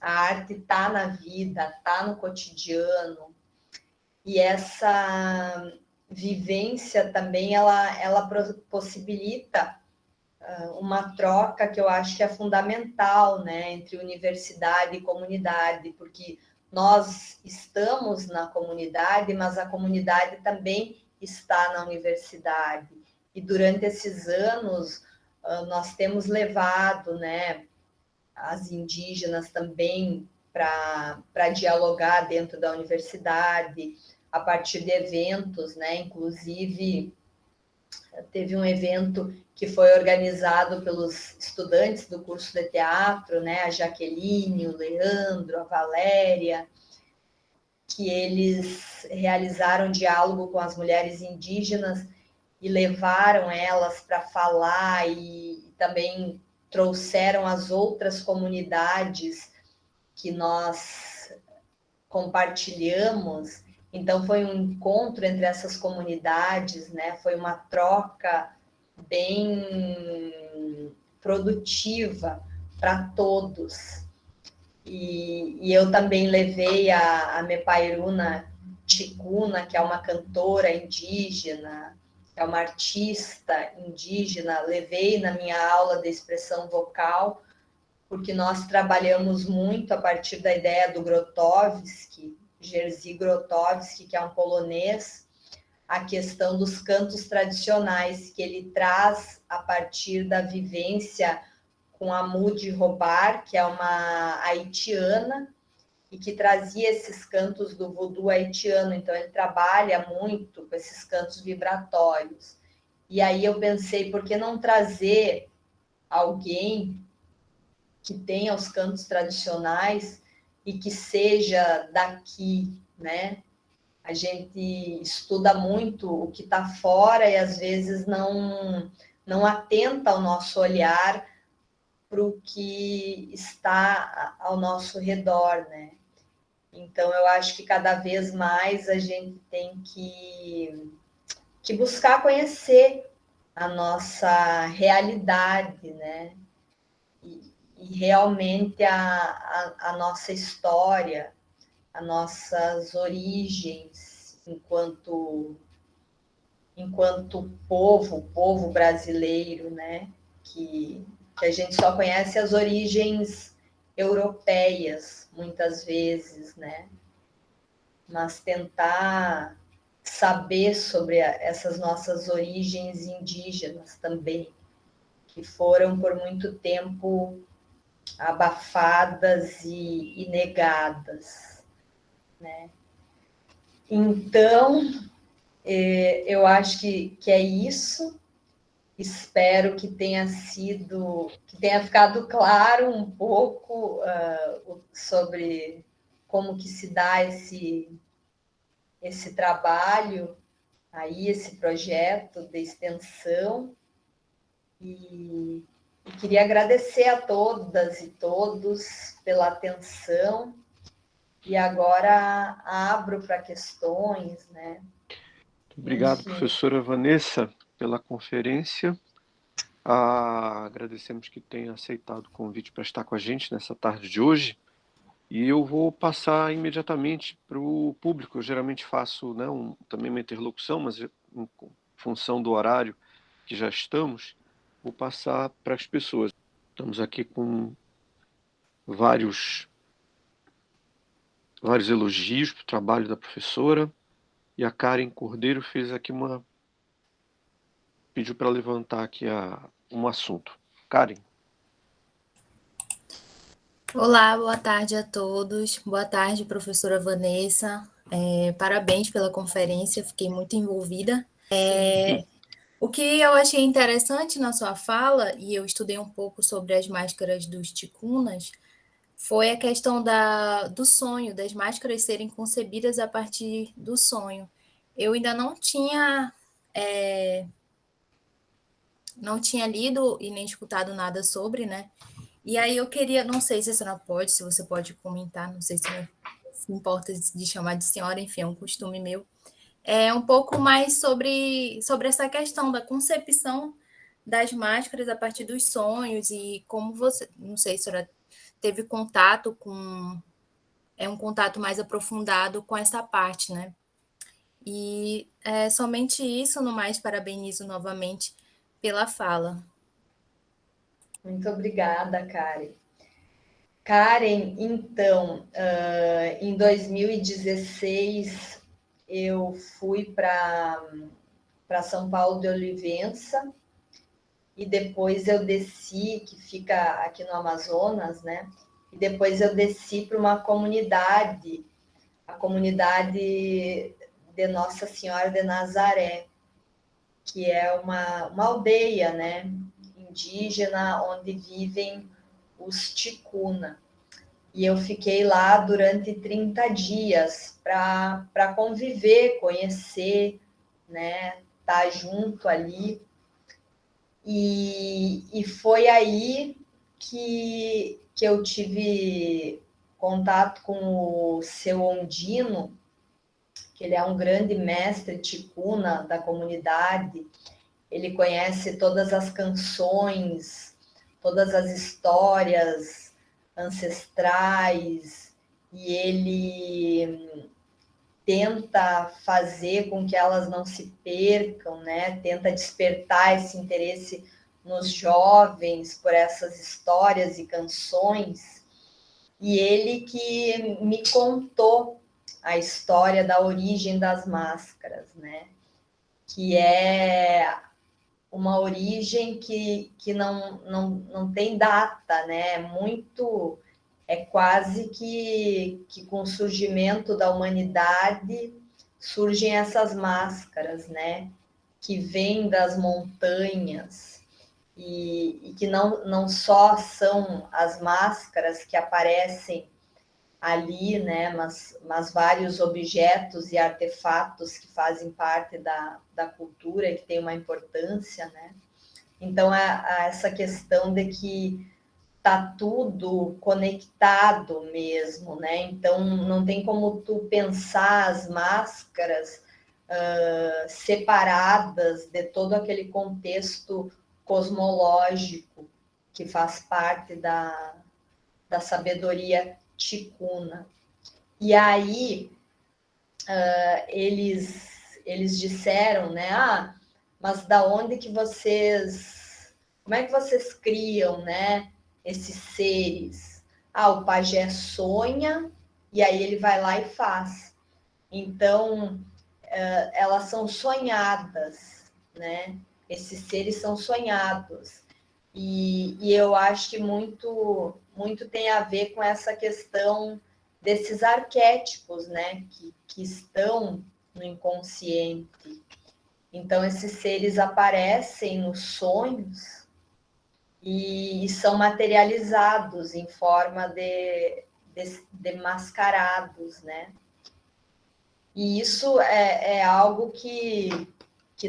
A arte está na vida, está no cotidiano, e essa vivência também, ela possibilita uma troca que eu acho que é fundamental, né, entre universidade e comunidade, porque nós estamos na comunidade, mas a comunidade também está na universidade. E durante esses anos, nós temos levado, né, as indígenas também para dialogar dentro da universidade, a partir de eventos, né, inclusive teve um evento que foi organizado pelos estudantes do curso de teatro, né, a Jaqueline, o Leandro, a Valéria, que eles realizaram diálogo com as mulheres indígenas e levaram elas para falar, e também trouxeram as outras comunidades que nós compartilhamos. Então, foi um encontro entre essas comunidades, né? Foi uma troca bem produtiva para todos. E eu também levei a Mepairuna Ticuna, que é uma cantora indígena, é uma artista indígena, levei na minha aula de expressão vocal, porque nós trabalhamos muito a partir da ideia do Grotowski, Jerzy Grotowski, que é um polonês, a questão dos cantos tradicionais, que ele traz a partir da vivência com a Mudi Robar, que é uma haitiana, e que trazia esses cantos do voodoo haitiano. Então, ele trabalha muito com esses cantos vibratórios. E aí eu pensei, por que não trazer alguém que tenha os cantos tradicionais e que seja daqui, né? A gente estuda muito o que está fora e às vezes não atenta ao nosso olhar para o que está ao nosso redor, né? Então, eu acho que cada vez mais a gente tem que buscar conhecer a nossa realidade, né? E realmente a nossa história, as nossas origens enquanto povo brasileiro, né? Que que a gente só conhece as origens europeias, muitas vezes, né? Mas tentar saber sobre essas nossas origens indígenas também, que foram por muito tempo abafadas e negadas, né? Então, eu acho que é isso. Espero que tenha ficado claro um pouco sobre como que se dá esse trabalho aí, esse projeto de extensão. E queria agradecer a todas e todos pela atenção. E agora abro para questões, né?
Obrigado,
Enfim.
professora Vanessa, pela conferência. Agradecemos que tenha aceitado o convite para estar com a gente nessa tarde de hoje. E eu vou passar imediatamente para o público. Eu geralmente faço, né, também uma interlocução, mas em função do horário que já estamos, vou passar para as pessoas. Estamos aqui com vários elogios para o trabalho da professora. E a Karen Cordeiro pediu para levantar aqui um assunto. Karen.
Olá, boa tarde a todos. Boa tarde, professora Vanessa. Parabéns pela conferência, fiquei muito envolvida. O que eu achei interessante na sua fala, e eu estudei um pouco sobre as máscaras dos ticunas, foi a questão do sonho, das máscaras serem concebidas a partir do sonho. Eu ainda não tinha lido e nem escutado nada sobre, né? E aí eu queria, não sei se a senhora pode, se você pode comentar, não sei se importa de chamar de senhora, enfim, é um costume meu. Um pouco mais sobre essa questão da concepção das máscaras a partir dos sonhos e como você, não sei se a senhora teve contato um contato mais aprofundado com essa parte, né? E somente isso, no mais, parabenizo novamente pela fala.
Muito obrigada, Karen. Karen, então, em 2016, eu fui para São Paulo de Olivença e depois eu desci, que fica aqui no Amazonas, né? E depois eu desci para uma comunidade, a comunidade de Nossa Senhora de Nazaré, que é uma aldeia, né? Indígena, onde vivem os ticuna. E eu fiquei lá durante 30 dias para conviver, conhecer, né? Estar junto ali. E foi aí que eu tive contato com o seu Ondino, que ele é um grande mestre ticuna da comunidade. Ele conhece todas as canções, todas as histórias ancestrais, e ele tenta fazer com que elas não se percam, né? Tenta despertar esse interesse nos jovens por essas histórias e canções. E ele que me contou a história da origem das máscaras, né? Que é uma origem que não tem data, né? É quase que com o surgimento da humanidade surgem essas máscaras, né? Que vêm das montanhas e que não só são as máscaras que aparecem ali, né? Mas vários objetos e artefatos que fazem parte da cultura e que tem uma importância, né? Então, essa questão de que tá tudo conectado mesmo, né? Então, não tem como tu pensar as máscaras separadas de todo aquele contexto cosmológico que faz parte da sabedoria ticuna. E aí eles disseram, né? Mas da onde que vocês como é que vocês criam, né, esses seres? Ah, o pajé sonha e aí ele vai lá e faz. Então, elas são sonhadas, né? Esses seres são sonhados. E eu acho que muito tem a ver com essa questão desses arquétipos, né? Que estão no inconsciente. Então, esses seres aparecem nos sonhos e são materializados em forma de mascarados, né? E isso é algo que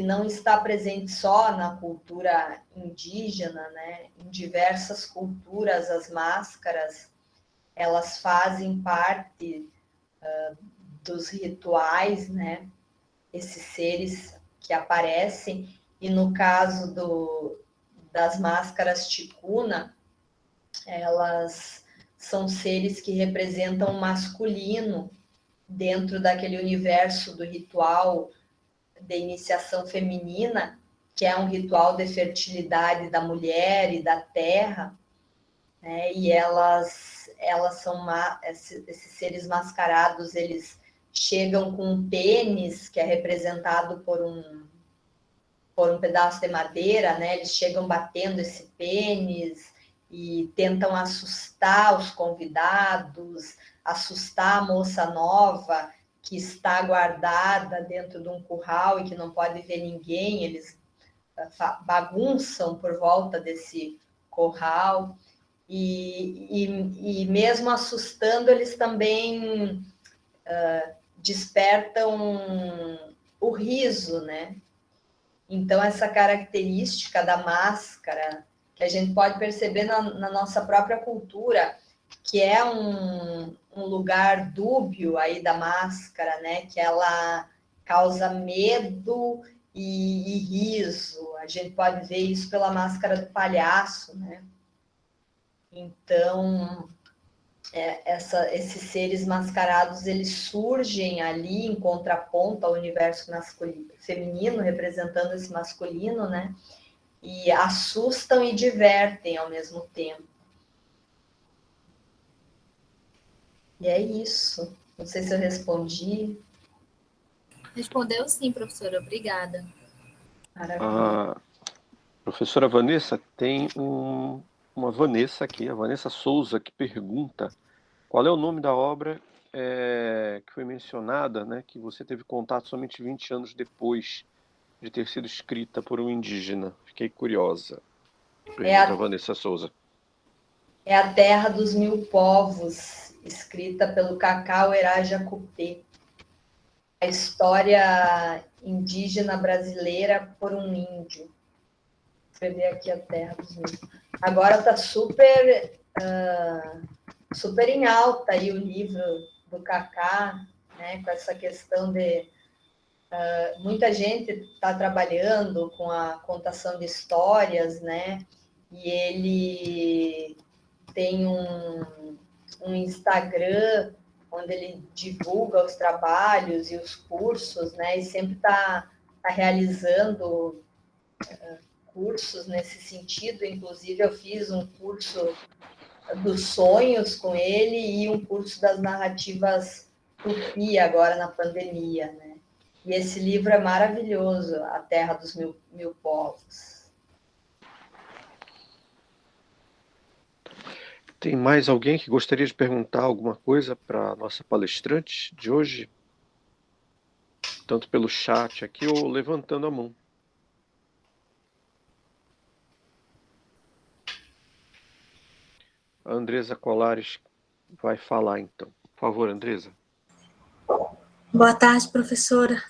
não está presente só na cultura indígena, né? Em diversas culturas, as máscaras, elas fazem parte dos rituais, né? Esses seres que aparecem, e no caso das máscaras ticuna, elas são seres que representam o masculino dentro daquele universo do ritual de iniciação feminina, que é um ritual de fertilidade da mulher e da terra, né? E elas são esses seres mascarados, eles chegam com um pênis que é representado por um pedaço de madeira, né? Eles chegam batendo esse pênis e tentam assustar os convidados, assustar a moça nova que está guardada dentro de um curral e que não pode ver ninguém. Eles bagunçam por volta desse curral e mesmo assustando, eles também despertam o riso, né? Então, essa característica da máscara, que a gente pode perceber na nossa própria cultura, que é um lugar dúbio aí da máscara, né? Que ela causa medo e riso. A gente pode ver isso pela máscara do palhaço, né? Então, esses seres mascarados, eles surgem ali em contraponto ao universo masculino, feminino, representando esse masculino, né? E assustam e divertem ao mesmo tempo. E é isso. Não sei se eu respondi.
Respondeu sim, professora. Obrigada.
Maravilha.
A professora Vanessa, tem uma Vanessa aqui, a Vanessa Souza, que pergunta qual é o nome da obra que foi mencionada, né, que você teve contato somente 20 anos depois de ter sido escrita por um indígena. Fiquei curiosa. Pergunta a Vanessa Souza.
É A Terra dos Mil Povos, escrita pelo Cacau Erajacupé. A história indígena brasileira por um índio. Vou escrever aqui A Terra dos Mil. Agora está super em alta aí o livro do Cacá, né, com essa questão de muita gente está trabalhando com a contação de histórias, né, e ele tem um Instagram onde ele divulga os trabalhos e os cursos, né, e sempre está realizando cursos nesse sentido. Inclusive, eu fiz um curso dos sonhos com ele e um curso das narrativas tupi agora na pandemia, né? E esse livro é maravilhoso, A Terra dos Mil Povos.
Tem mais alguém que gostaria de perguntar alguma coisa para a nossa palestrante de hoje? Tanto pelo chat aqui ou levantando a mão. A Andresa Colares vai falar, então. Por favor, Andresa.
Boa tarde, professora.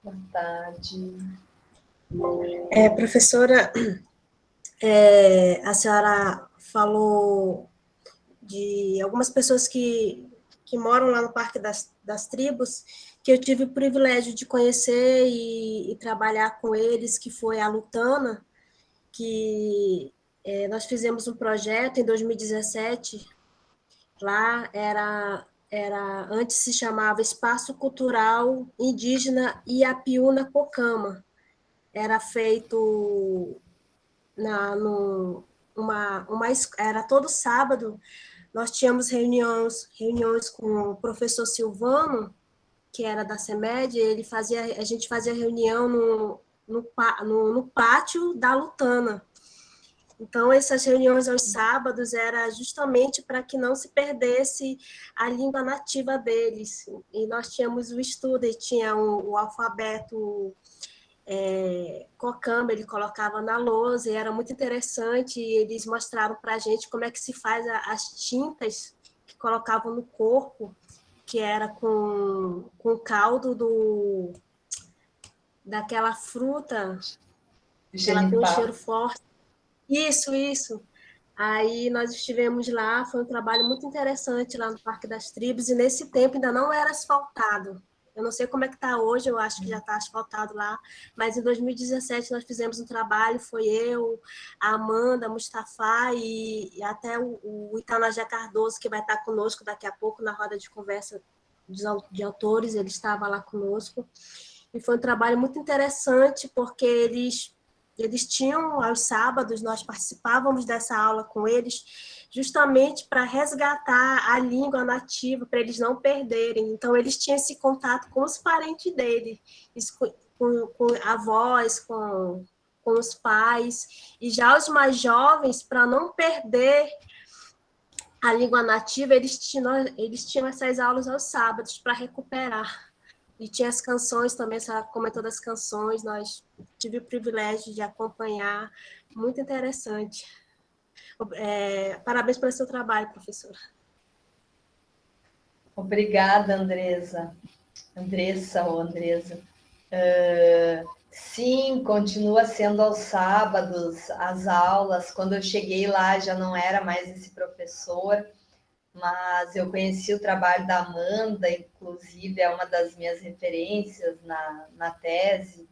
Boa tarde.
Professora, a senhora falou de algumas pessoas que moram lá no Parque das Tribos, que eu tive o privilégio de conhecer e trabalhar com eles, que foi a Lutana, que nós fizemos um projeto em 2017, lá antes se chamava Espaço Cultural Indígena Iapiúna Pocama. Era feito era todo sábado, nós tínhamos reuniões com o professor Silvano, que era da CEMED, a gente fazia reunião no pátio da Lutana. Então, essas reuniões aos sábados era justamente para que não se perdesse a língua nativa deles. E nós tínhamos o estudo, e tinha o alfabeto Cocamba, ele colocava na lousa, e era muito interessante, e eles mostraram para a gente como é que se faz as tintas que colocavam no corpo, que era com o caldo daquela fruta, que ela tem um cheiro forte. Isso. Aí nós estivemos lá, foi um trabalho muito interessante lá no Parque das Tribos, e nesse tempo ainda não era asfaltado. Eu não sei como é que está hoje, eu acho que já está asfaltado lá, mas em 2017 nós fizemos um trabalho, foi eu, a Amanda, Mustafa e até o Itanajé Cardoso, que vai estar conosco daqui a pouco na roda de conversa de autores, ele estava lá conosco. E foi um trabalho muito interessante, porque eles tinham, aos sábados, nós participávamos dessa aula com eles, justamente para resgatar a língua nativa, para eles não perderem. Então, eles tinham esse contato com os parentes dele, com avós, com os pais. E já os mais jovens, para não perder a língua nativa, eles tinham essas aulas aos sábados para recuperar. E tinha as canções também, ela comentou das canções, nós tive o privilégio de acompanhar, muito interessante. Parabéns pelo seu trabalho, professora.
Obrigada, Andressa. Sim, continua sendo aos sábados as aulas. Quando eu cheguei lá, já não era mais esse professor, mas eu conheci o trabalho da Amanda, inclusive é uma das minhas referências na tese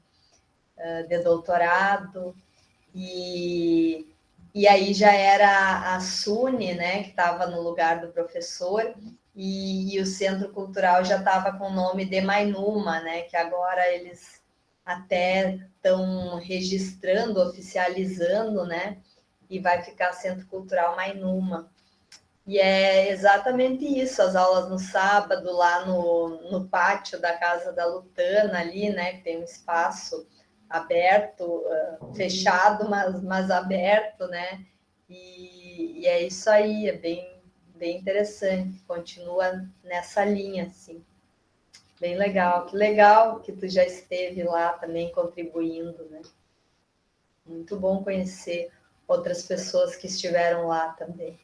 de doutorado, e aí já era a Sune, né, que estava no lugar do professor, e o Centro Cultural já estava com o nome de Mainuma, né, que agora eles até estão registrando, oficializando, né, e vai ficar Centro Cultural Mainuma. E é exatamente isso, as aulas no sábado, lá no pátio da Casa da Lutana, ali, né, que tem um espaço aberto, fechado, mas aberto, né, e é isso aí, é bem interessante, continua nessa linha, assim, bem legal. Que legal que tu já esteve lá também contribuindo, né, muito bom conhecer outras pessoas que estiveram lá também.